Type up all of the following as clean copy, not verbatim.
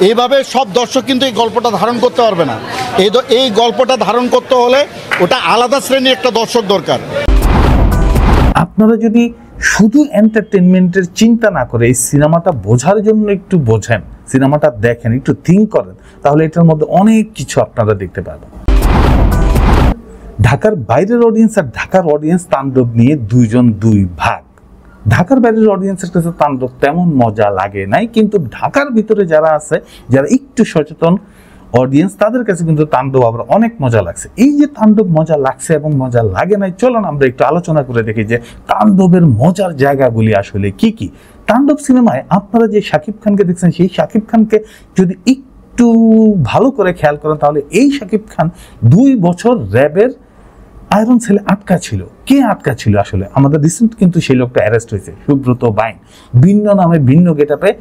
এইভাবে সব দর্শক কিন্তু এই গল্পটা ধারণ করতে পারবে না। এই গল্পটা ধারণ করতে হলে ওটা আলাদা শ্রেণীর একটা দর্শক দরকার। আপনারা যদি শুধু এন্টারটেনমেন্টের চিন্তা না করে এই সিনেমাটা বোঝার জন্য একটু বোঝেন, সিনেমাটা দেখেন, একটু থিঙ্ক করেন, তাহলে এটার মধ্যে অনেক কিছু আপনারা দেখতে পাবেন। ঢাকার বাইরের অডিয়েন্স আর ঢাকার অডিয়েন্স তাণ্ডব নিয়ে দুইজন দুই ভাগ। ঢাকার বাইরের অডিয়েন্সের কাছে তাণ্ডব তেমন মজা লাগে নাই, কিন্তু ঢাকার ভিতরে যারা আছে, যারা একটু সচেতন অডিয়েন্স, তাদের কাছে কিন্তু তাণ্ডব আবার অনেক মজা লাগছে। এই যে তাণ্ডব মজা লাগছে এবং মজা লাগে নাই, চলুন আমরা একটু আলোচনা করে দেখি যে তাণ্ডবের মজার জায়গাগুলি আসলে কি কি। তাণ্ডব সিনেমায় আপনারা যে শাকিব খানকে দেখছেন, সেই শাকিব খানকে যদি একটু ভালো করে খেয়াল করেন, তাহলে এই শাকিব খান 2 বছর র্যাবের আয়রন সেলে আটকা ছিল। কে আটকা ছিল আসলে? আমাদের রিসেন্ট কিন্তু সেই লোকটা অ্যারেস্ট হয়েছে, সুব্রত বাইন, ভিন্ন নামে ভিন্ন গেটআপে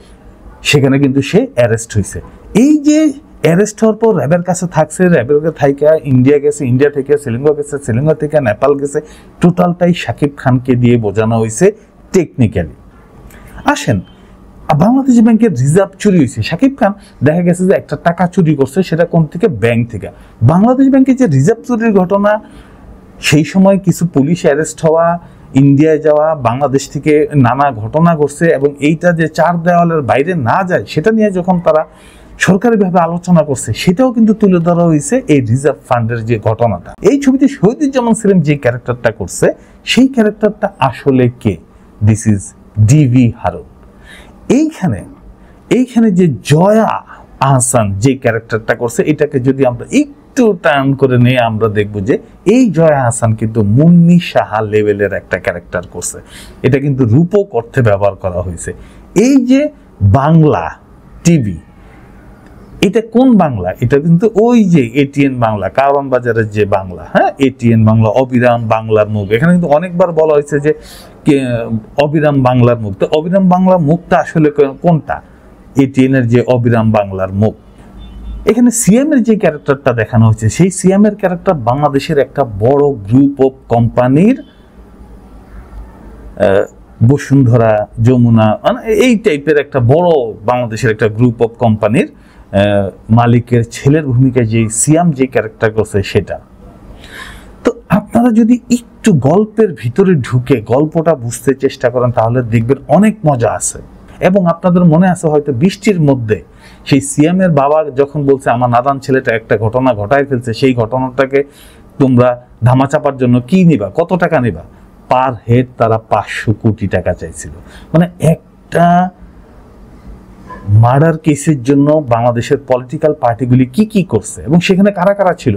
সেখানে কিন্তু সে অ্যারেস্ট হয়েছে। এই যে অ্যারেস্ট হওয়ার পর র্যাবের কাছে থাকছে, র্যাবের থেকে ইন্ডিয়া গেছে, ইন্ডিয়া থেকে শ্রীলঙ্কা গেছে, শ্রীলঙ্কা থেকে নেপাল গেছে, টোটালটাই শাকিব খানকে দিয়ে বোঝানো হয়েছে টেকনিক্যালি। আসেন, বাংলাদেশ ব্যাংকের রিজার্ভ চুরি হয়েছে, শাকিব খান দেখা গেছে যে একটা টাকা চুরি করছে, সেটা কোন থেকে? ব্যাংক থেকে। বাংলাদেশ ব্যাংকের যে রিজার্ভ চুরির ঘটনা, সেই সময় কিছু পুলিশ অ্যারেস্ট হওয়া, ইন্ডিয়ায় যাওয়া, বাংলাদেশ থেকে নানা ঘটনা ঘটছে, এবং এইটা যে 4 দেওয়ালের বাইরে না যায় সেটা নিয়ে যখন তারা সরকারিভাবে আলোচনা করছে, সেটাও কিন্তু তুলে ধরা হয়েছে এই রিজার্ভ ফান্ডের যে ঘটনাটা। এই ছবিতে শহীদুজ্জামান সেলিম যে ক্যারেক্টারটা করছে, সেই ক্যারেক্টারটা আসলে কে? This is DV Harun. এইখানে যে জয়া আহসান যে ক্যারেক্টারটা করছে, এটাকে যদি আমরা একটু টার্ন করে নিয়ে আমরা দেখব যে এই জয়া আহসান কিন্তু মুন্নি সাহা লেভেলের একটা ক্যারেক্টার করছে। এটা কিন্তু রূপক অর্থে ব্যবহার করা হয়েছে। এই যে বাংলা টিভি, এটা কোন বাংলা? এটা কিন্তু ওই যে এটিএন বাংলা, কারওয়ান বাজারের যে বাংলা, হ্যাঁ, এটিএন বাংলা, অবিরাম বাংলার মুখ। এখানে কিন্তু অনেকবার বলা হয়েছে যে অবিরাম বাংলার মুখ। তো অবিরাম বাংলার মুখটা আসলে কোনটা? এটিএন এর যে অবিরাম বাংলার মুখ। এখানে সিএম এর যে ক্যারেক্টারটা দেখানো হয়েছে, সেই সিএম এর ক্যারেক্টার বাংলাদেশের একটা বড় গ্রুপ অফ কোম্পানির, বসুন্ধরা, যমুনা, মানে এই টাইপের একটা বড় বাংলাদেশের একটা গ্রুপ অফ কোম্পানির মালিকের ছেলের ভূমিকায় যে সিয়াম যে ক্যারেক্টার করছে সেটা। তো আপনারা যদি একটু গল্পের ভিতরে ঢুকে গল্পটা বুঝতে চেষ্টা করেন, তাহলে দেখবেন অনেক মজা আছে। এবং আপনাদের মনে আছে হয়তো বৃষ্টির মধ্যে সেই সিয়ামের বাবা যখন বলছে আমার নাদান ছেলেটা একটা ঘটনা ঘটায় ফেলছে, সেই ঘটনাটাকে তোমরা ধামাচাপার জন্য কি নিবা, কত টাকা নিবা? পার হেড তারা 500 কোটি টাকা চাইছিল। মানে একটা মার্ডার কেসের জন্য বাংলাদেশের পলিটিক্যাল পার্টিগুলি কি কি করছে, এবং সেখানে কারা কারা ছিল?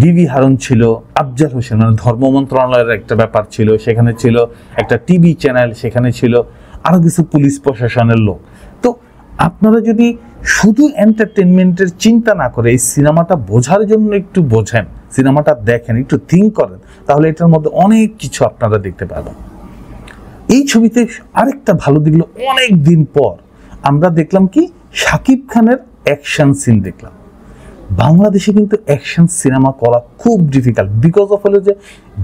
ডিভি হারুন ছিল, আফজাল হোসেন, মানে ধর্ম মন্ত্রণালয়ের একটা ব্যাপার ছিল, সেখানে ছিল একটা টিভি চ্যানেল, সেখানে ছিল আরো কিছু পুলিশ প্রশাসনের লোক। তো আপনারা যদি শুধু এন্টারটেনমেন্টের চিন্তা না করে এই সিনেমাটা বোঝার জন্য একটু বোঝেন, সিনেমাটা দেখেন, একটু থিঙ্ক করেন, তাহলে এটার মধ্যে অনেক কিছু আপনারা দেখতে পাবেন। এই ছবিতে আরেকটা ভালো দিক হলো, অনেক দিন পর আমরা দেখলাম কি শাকিব খানের অ্যাকশন সিন দেখলাম। বাংলাদেশে কিন্তু অ্যাকশন সিনেমা করা খুব ডিফিকাল্ট, বিকজ অফ হলো যে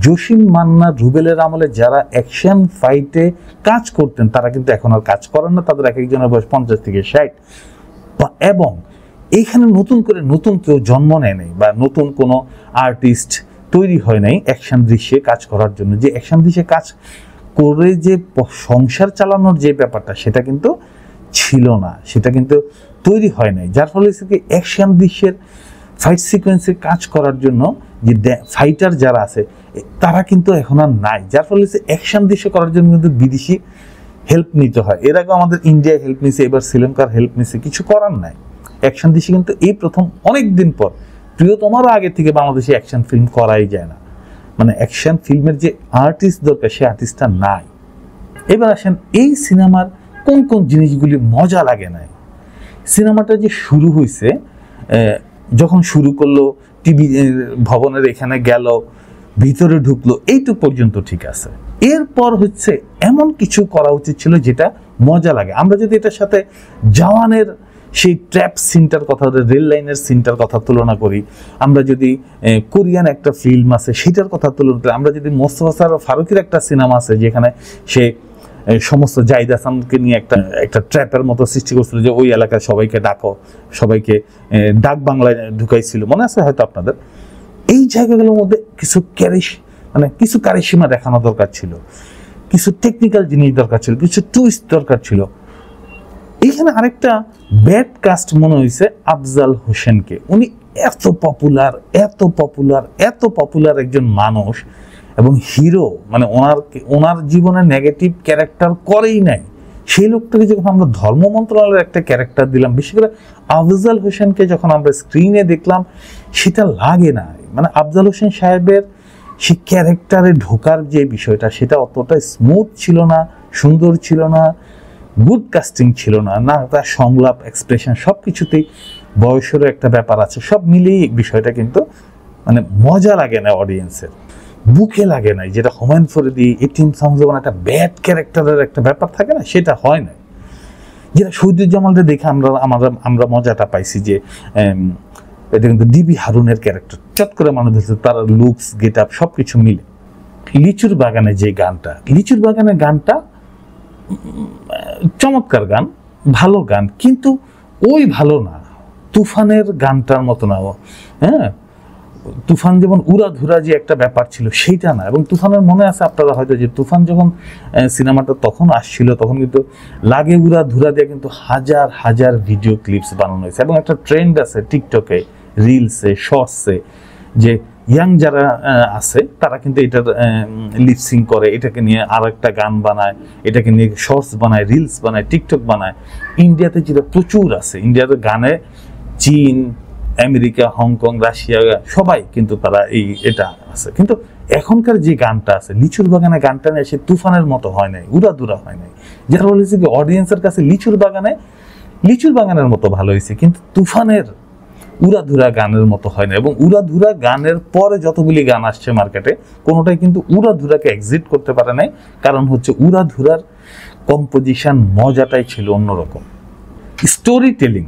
জসিম মান্না, রুবেলের আমলে যারা অ্যাকশন ফাইটে কাজ করতেন, তারা কিন্তু এখন আর কাজ করেন না। তাদের এক একজনের বয়স 50 থেকে 60। এবং এইখানে নতুন করে নতুন কেউ জন্ম নেয় নাই, বা নতুন কোনো আর্টিস্ট তৈরি হয় নাই অ্যাকশন দৃশ্যে কাজ করার জন্য। যে অ্যাকশন দৃশ্যে কাজ করে যে সংসার চালানোর যে ব্যাপারটা, সেটা কিন্তু ছিল না, সেটা কিন্তু তৈরি হয় নাই। যার ফলে অ্যাকশন দৃশ্যের ফাইট সিকোয়েন্সে কাজ করার জন্য যে ফাইটার যারা আছে, তারা কিন্তু এখন আর নাই। যার ফলে অ্যাকশন দৃশ্য করার জন্য কিন্তু বিদেশি হেল্প নিতে হয়। এর আগে আমাদের ইন্ডিয়া হেল্প নিছে, এবার শ্রীলঙ্কার হেল্প নিছে, কিছু করার নাই। অ্যাকশন দৃশ্য কিন্তু এই প্রথম অনেক দিন পর, প্রিয়তমারও আগে থেকে বাংলাদেশে অ্যাকশন ফিল্ম করাই যায় না। মানে অ্যাকশন ফিল্মের যে আর্টিস্ট দরকার, সে আর্টিস্টটা নাই। এবার আসেন, এই সিনেমার কোন কোন জিনিসগুলি মজা লাগে নাই। সিনেমাটা যে শুরু হয়েছে, যখন শুরু করলো, টিভি ভবনের এখানে গেল, ভিতরে ঢুকলো, এইটুক পর্যন্ত ঠিক আছে। এরপর হচ্ছে এমন কিছু করা উচিত ছিল যেটা মজা লাগে। আমরা যদি এটার সাথে জওয়ানের সেই ট্র্যাপ সিনটার কথা, রেল লাইনের সিনটার কথা তুলনা করি, আমরা যদি কোরিয়ান একটা ফিল্ম আছে সেটার কথা তুলনা করি, আমরা যদি মোস্তফা সরোয়ার ফারুকের একটা সিনেমা আছে যেখানে সে সমস্ত জাহিদ হাসানকে নিয়ে একটা ট্র্যাপের মতো সৃষ্টি করছিল যে ওই এলাকার সবাইকে ডাকো, সবাইকে ডাক বাংলায় ঢুকাইছিল, মনে আছে হয়তো আপনাদের। এই জায়গাগুলোর মধ্যে কিছু কারিশমা দেখানো দরকার ছিল, কিছু টেকনিক্যাল জিনিস দরকার ছিল, কিছু টুইস্ট দরকার ছিল। এইখানে আরেকটা ব্যাড কাস্ট মনে হয়েছে আফজাল হোসেনকে। উনি এত পপুলার একজন মানুষ এবং হিরো, মানে ওনার জীবনে নেগেটিভ ক্যারেক্টার করেই নাই। সেই লোকটাকে যখন আমরা ধর্ম মন্ত্রণালয়ের একটা ক্যারেক্টার দিলাম, বিশেষ করে আফজাল হোসেনকে যখন আমরা স্ক্রিনে দেখলাম, সেটা লাগে না। মানে আফজাল হোসেন সাহেবের সেই ক্যারেক্টারে ঢোকার যে বিষয়টা, সেটা অতটা স্মুথ ছিল না, সুন্দর ছিল না, গুড কাস্টিং ছিল না, তার সংলাপ, এক্সপ্রেশন সব কিছুতেই বয়সেরও একটা ব্যাপার আছে। সব মিলিয়ে বিষয়টা কিন্তু মানে মজা লাগে না, অডিয়েন্সের বুকে লাগে নাই। যেটা হুমায়ুন ফরিদি, এটিএম শামসুজ্জামান একটা ব্যাড ক্যারেক্টারের একটা ব্যাপার থাকে না, সেটা হয় না। যেটা শহীদুজ্জামানকে দেখে আমরা মজাটা পাইছি যে এটা কিন্তু ডিবি হারুনের ক্যারেক্টার, চট করে মানুষ ধরছে, তার লুকস, গেট আপ সব কিছু মিলে। লিচুর বাগানে যে গানটা চমৎকার গান, ভালো গান, কিন্তু ওই ভালো না, তুফানের গানটার মতো না। হ্যাঁ, তুফান যেমন উড়াধুরা যে একটা ব্যাপার ছিল, সেইটা না। এবং তুফানের মনে আছে আপনারা হয়তো, যে তুফান যখন সিনেমাটা তখন আসছিল, তখন কিন্তু লাগে উড়াধুরা দিয়ে কিন্তু হাজার ভিডিও ক্লিপস বানানো হয়েছে। এবং একটা ট্রেন্ড আছে টিকটকে, রিলসে, শর্টসে, যে ইয়াং যারা আছে তারা কিন্তু এটার লিপসিং করে, এটাকে নিয়ে আর একটা গান বানায়, এটাকে নিয়ে শর্টস বানায়, রিলস বানায়, টিকটক বানায়। ইন্ডিয়াতে যেটা প্রচুর আছে, ইন্ডিয়াতে গানে চীন, আমেরিকা, হংকং, রাশিয়া সবাই কিন্তু তারা এটা আছে। কিন্তু এখনকার যে গানটা আছে, লিচুর বাগানে গানটা নিয়ে সে তুফানের মতো হয় নাই, উড়াধুরা হয় নাই। যারা বলেছে কি অডিয়েন্সের কাছে লিচুর বাগানের মতো ভালো হয়েছে, কিন্তু তুফানের উড়াধুরা গানের মতো হয় না। এবং উড়াধুরা গানের পরে যতগুলি গান আসছে মার্কেটে, কোনোটাই কিন্তু উড়াধুরাকে এক্সিট করতে পারে নাই। কারণ হচ্ছে উড়াধুরার কম্পোজিশন, মজাটাই ছিল অন্যরকম। স্টোরি টেলিং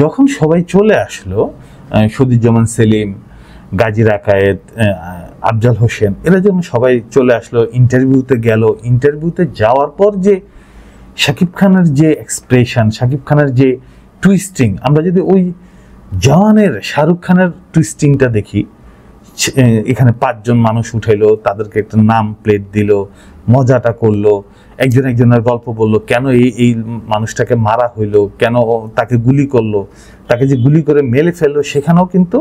যখন সবাই চলে আসলো, শহীদুজ্জামান সেলিম, গাজী রাকায়েত, আফজাল হোসেন, এরা যখন সবাই চলে আসলো, ইন্টারভিউতে গেল, ইন্টারভিউতে যাওয়ার পর যে শাকিব খানের যে এক্সপ্রেশন, শাকিব খানের যে টুইস্টিং, আমরা যদি ওই জওয়ানের শাহরুখ খানের টুইস্টিংটা দেখি, এখানে 5 জন মানুষ উঠাইলো, তাদেরকে একটা নাম প্লেট দিল, মজাটা করলো, একজনের গল্প বললো, কেন এই মানুষটাকে মারা হইলো, কেন তাকে গুলি করলো, তাকে যে গুলি করে মেলে ফেললো, সেখানেও কিন্তু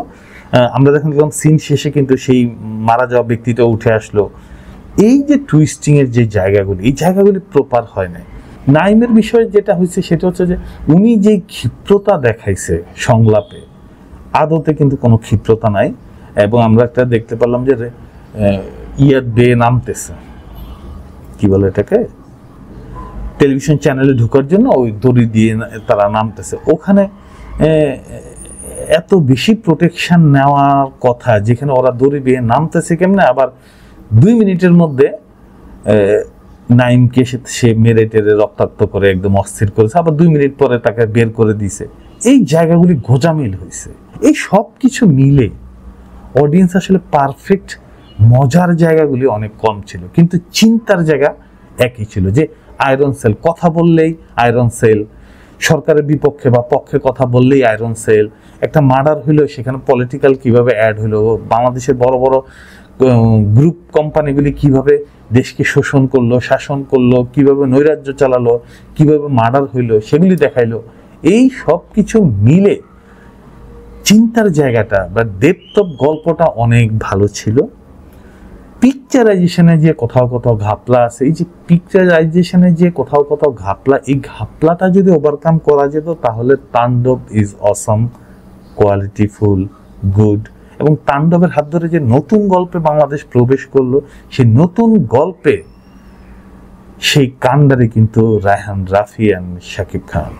আমরা যখন দেখলাম সিন শেষে কিন্তু সেই মারা যাওয়া ব্যক্তিটা উঠে আসলো। এই যে টুইস্টিং এর যে জায়গাগুলি, এই জায়গাগুলি প্রপার হয় না। নাইমের বিষয়ে যেটা হয়েছে সেটা হচ্ছে যে উনি যে ক্ষিপ্রতা দেখাইছে সংলাপে, আদতে কিন্তু কোনো ক্ষিপ্রতা নাই। এবং আমরা একটা দেখতে পারলাম যে ইয়াদ বে নামতেছে, কি বলে এটাকে, টেলিভিশন চ্যানেলে ঢোকার জন্য ওই দড়ি দিয়ে তারা নামতেছে। ওখানে এত বেশি প্রোটেকশন নেওয়ার কথা, যেখানে ওরা দড়ি দিয়ে নামতেছে কেমনে, আবার 2 মিনিটের মধ্যে নাইমকে সে মেরে টেরে রক্তাক্ত করে একদম অস্থির করেছে, আবার 2 মিনিট পরে তাকে বের করে দিছে। এই জায়গাগুলি গোজামিল হয়েছে। এই সব কিছু মিলে অডিয়েন্স আসলে পারফেক্ট, মজার জায়গাগুলি অনেক কম ছিল, কিন্তু চিন্তার জায়গা একই ছিল। যে আয়রন সেল, কথা বললেই আয়রন সেল, সরকারের বিপক্ষে বা পক্ষে কথা বললেই আয়রন সেল, একটা মার্ডার হইলো সেখানে পলিটিক্যাল কিভাবে অ্যাড হইলো, বাংলাদেশের বড় বড় গ্রুপ কোম্পানিগুলি কিভাবে দেশকে শোষণ করলো, শাসন করলো, কিভাবে নৈরাজ্য চালালো, কিভাবে মার্ডার হইলো, সেগুলি দেখাইলো। এই সব কিছু মিলে চিন্তার জায়গাটা বা ডেপথ অফ গল্পটা অনেক ভালো ছিল। পিকচারাইজেশনে যে কোথাও ঘাপলা আছে, এই যে পিকচারাইজেশনে যে কোথাও ঘাপলা, এই ঘাপলাটা যদি ওভারকাম করা যেত, তাহলে তাণ্ডব ইজ অসম, কোয়ালিটিফুল, গুড। এবং তাণ্ডবের হাত ধরে যে নতুন গল্পে বাংলাদেশ প্রবেশ করলো, সেই নতুন গল্পে সেই কাণ্ডারে কিন্তু রায়হান রাফি এন্ড শাকিব খান।